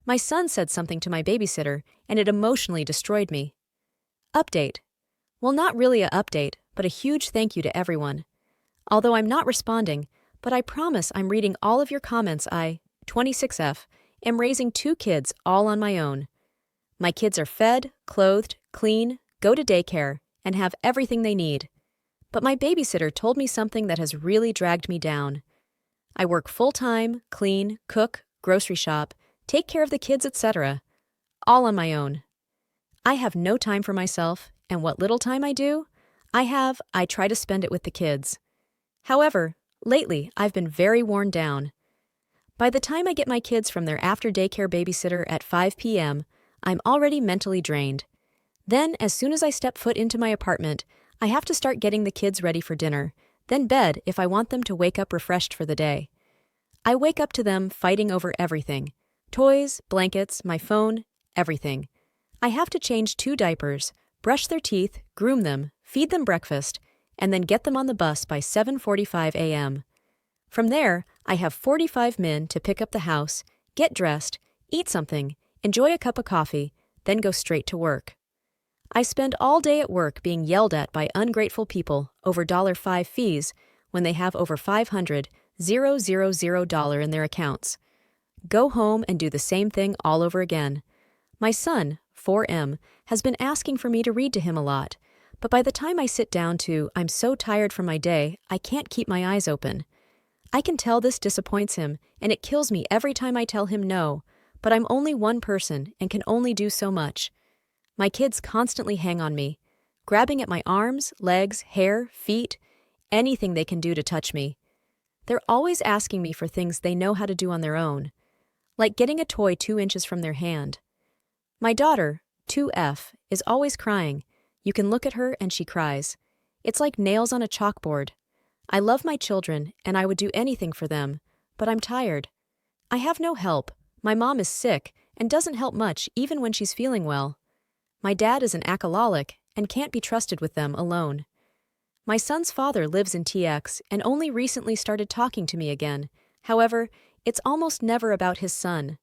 My son said something to my babysitter, and it emotionally destroyed me. Update. Well, not really a update, but a huge thank you to everyone. Although I'm not responding, but I promise I'm reading all of your comments. I, 26F, am raising 2 kids all on my own. My kids are fed, clothed, clean, go to daycare, and have everything they need. But my babysitter told me something that has really dragged me down. I work full-time, clean, cook, grocery shop, take care of the kids, etc., all on my own. I have no time for myself, and what little time I do, I try to spend it with the kids. However, lately I've been very worn down. By the time I get my kids from their after-daycare babysitter at 5 p.m., I'm already mentally drained. Then, as soon as I step foot into my apartment, I have to start getting the kids ready for dinner, then bed if I want them to wake up refreshed for the day. I wake up to them fighting over everything. Toys, blankets, my phone, everything. I have to change 2 diapers, brush their teeth, groom them, feed them breakfast, and then get them on the bus by 7:45 a.m. From there, I have 45 min to pick up the house, get dressed, eat something, enjoy a cup of coffee, then go straight to work. I spend all day at work being yelled at by ungrateful people over $5 fees when they have over $500,000 in their accounts. Go home and do the same thing all over again. My son, 4M, has been asking for me to read to him a lot, but by the time I sit down to, I'm so tired from my day, I can't keep my eyes open. I can tell this disappoints him, and it kills me every time I tell him no, but I'm only one person and can only do so much. My kids constantly hang on me, grabbing at my arms, legs, hair, feet, anything they can do to touch me. They're always asking me for things they know how to do on their own, like getting a toy 2 inches from their hand. My daughter, 2F, is always crying. You can look at her and she cries. It's like nails on a chalkboard. I love my children and I would do anything for them, but I'm tired. I have no help. My mom is sick and doesn't help much even when she's feeling well. My dad is an alcoholic and can't be trusted with them alone. My son's father lives in TX and only recently started talking to me again. However, it's almost never about his son.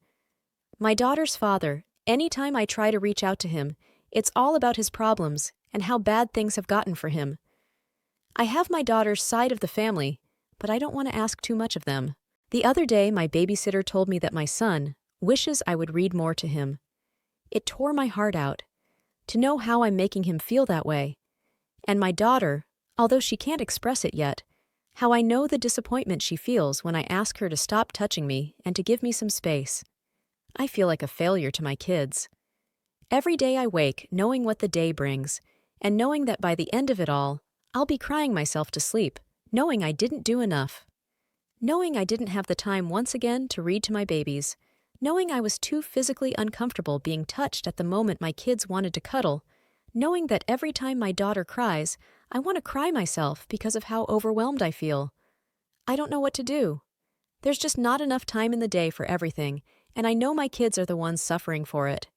My daughter's father, anytime I try to reach out to him, it's all about his problems and how bad things have gotten for him. I have my daughter's side of the family, but I don't want to ask too much of them. The other day, my babysitter told me that my son wishes I would read more to him. It tore my heart out to know how I'm making him feel that way. And my daughter, although she can't express it yet, how I know the disappointment she feels when I ask her to stop touching me and to give me some space. I feel like a failure to my kids. Every day I wake knowing what the day brings, and knowing that by the end of it all, I'll be crying myself to sleep, knowing I didn't do enough. Knowing I didn't have the time once again to read to my babies, knowing I was too physically uncomfortable being touched at the moment my kids wanted to cuddle, knowing that every time my daughter cries, I want to cry myself because of how overwhelmed I feel. I don't know what to do. There's just not enough time in the day for everything, and I know my kids are the ones suffering for it.